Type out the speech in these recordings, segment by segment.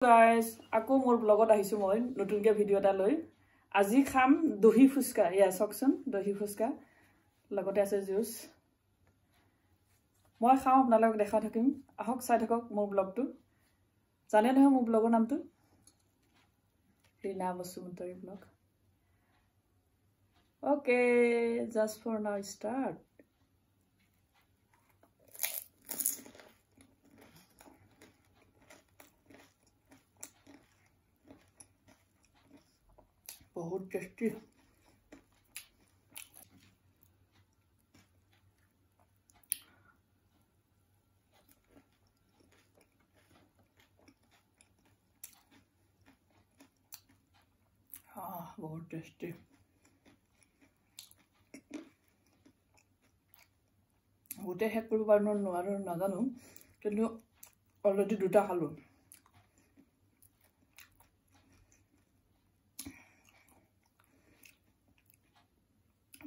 Guys, আকৌ মোৰ ব্লগত আহিছো মই নতুনকে ভিডিও এটা লৈ আজি খাম দহি ফুচকা ইয়া সকচন দহি ফুচকা লগতে আছে জুস মই খাও আপোনালোকক দেখা থাকিম আহক চাই থাকক মোৰ ব্লগটো জানে নহয় মোৰ ব্লগৰ নামটো Reena Basumatary blog okay just for now start बहुत टेस्टी बहुत टेस्टी गोटे हेक কৰিব পাৰো নোৱাৰো নাজানো কিন্তু অলৰেডি দুটা খালো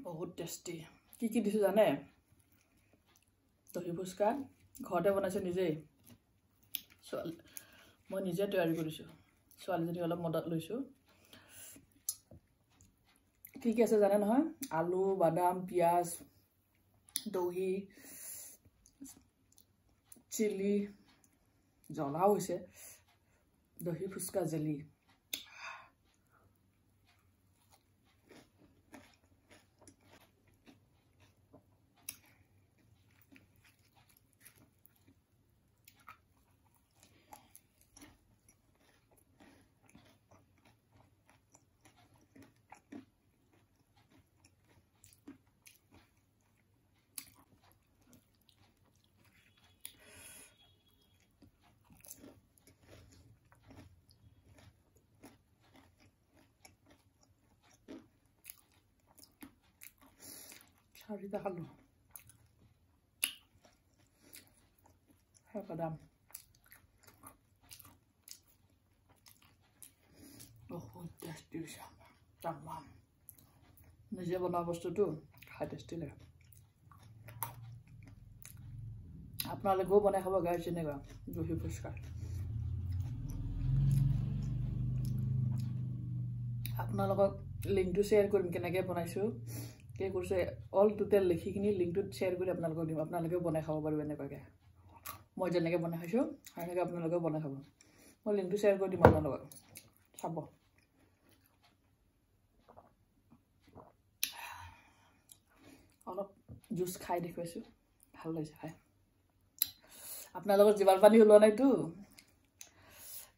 बहुत टेस्टी की दिसु जाने दही फुचका घरते बनाइছে নিজে মই নিজে তৈয়াৰী কৰিছো ছোৱালীজনী অলপ মদত লৈছো কি আছে জানে নহয় আলু বাদাম পিয়াজ দহি চিলি জ্বলা হৈছে দহি ফুচকা জেলি Harita খালো বাদাম বহুত টেস্টি তামাম নিজে বনোৱা বস্তুটো খাই টেস্টি লাগে আপোনালোকেও বনাই খাব গাইজ যেনেকুৱা দহি ফুচকা আপোনালোকক লিংকটো শ্বেয়াৰ কৰিম কেনেকৈ বনাইছো কে কৰিছে অল টোটাল লিখিখিনি লিংকটো শ্বেয়াৰ কৰি আপোনালোকক দিম আপোনালোকেও বনাই খাব পাৰিব এনেকুৱাকৈ মই যেনেকৈ বনাই খাইছো সেনেকৈ আপোনালোকেও বনাই খাব মই লিংকটো শ্বেয়াৰ কৰি দিম আপোনালোকক চাব অলপ জুচ খাই দেখুৱাইছো ভাল লাগিছে খাই আপোনালোকৰ জিভাৰ পানী ওলোৱা নাইতো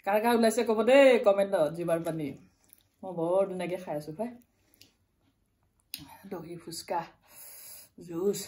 কাৰ কাৰ ওলাইছে ক'ব দেই কমেণ্টত জিভাৰ পানী মই বৰ ধুনীয়াকৈ খাই আছো ভাই দহি ফুচকা জুস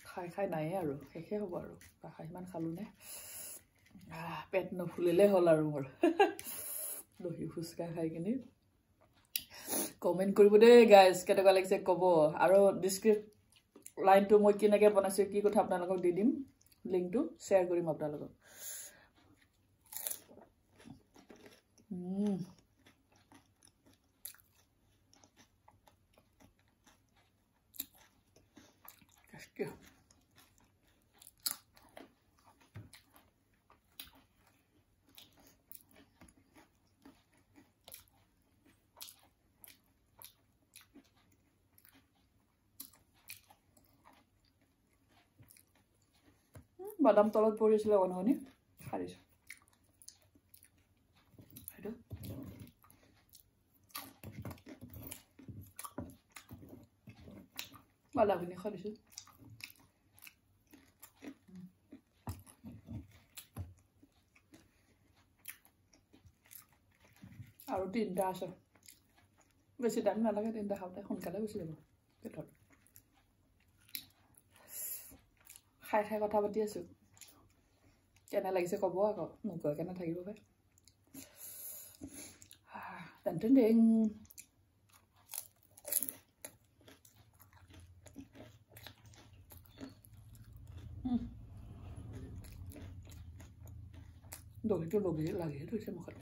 খাই খাই নাই আৰু শেষে হ'ব আৰু খাই ইমান খালো নে পেট নফুলিলে হ'ল আৰু মোৰ দহি ফুচকা খাই কিনি কমেণ্ট কৰিব দেই গাইজ কেনেকুৱা লাগিছে ক'ব আৰু ডিছক্ৰিপ লাইনটো মই কেনেকৈ বনাইছো কি কথা আপোনালোকক দি দিম লিংকটো শ্বেয়াৰ কৰিম আপোনালোকক বাদাম তলত পৰিছিল অনহনি খাইছো এইটো বাদামখিনি খাইছো আৰু তিনটা আছে বেছি টাইম নালাগে তিনটা খাওঁতে সোনকালে গুচি যাব পেটত খাই খাই কথা পাতি আছো কেনে লাগিছে ক'ব আকৌ নোকোৱা কেনে থাকিব ভাই টেন টেন টেং দহিটো লাগি থৈছে মুখত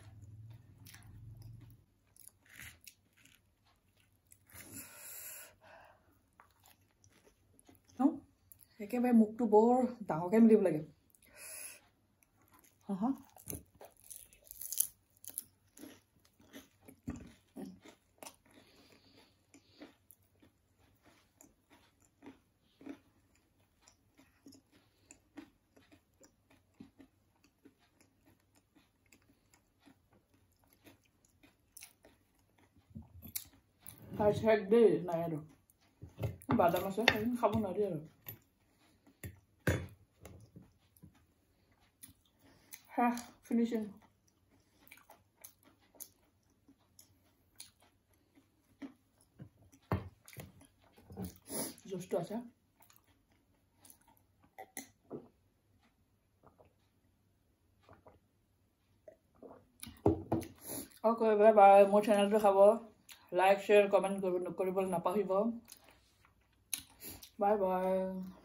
একেবাৰে মুখটো বৰ ডাঙৰকৈ মিলিব লাগে শেষ দেই নাই আৰু বাদাম আছে খাব নোৱাৰি আৰু finishing justo আছে okay bye bye মোৰ চেনেলটো খাব লাইক শেয়াৰ কমেন্ট কৰিবলৈ নাপাহৰিব bye bye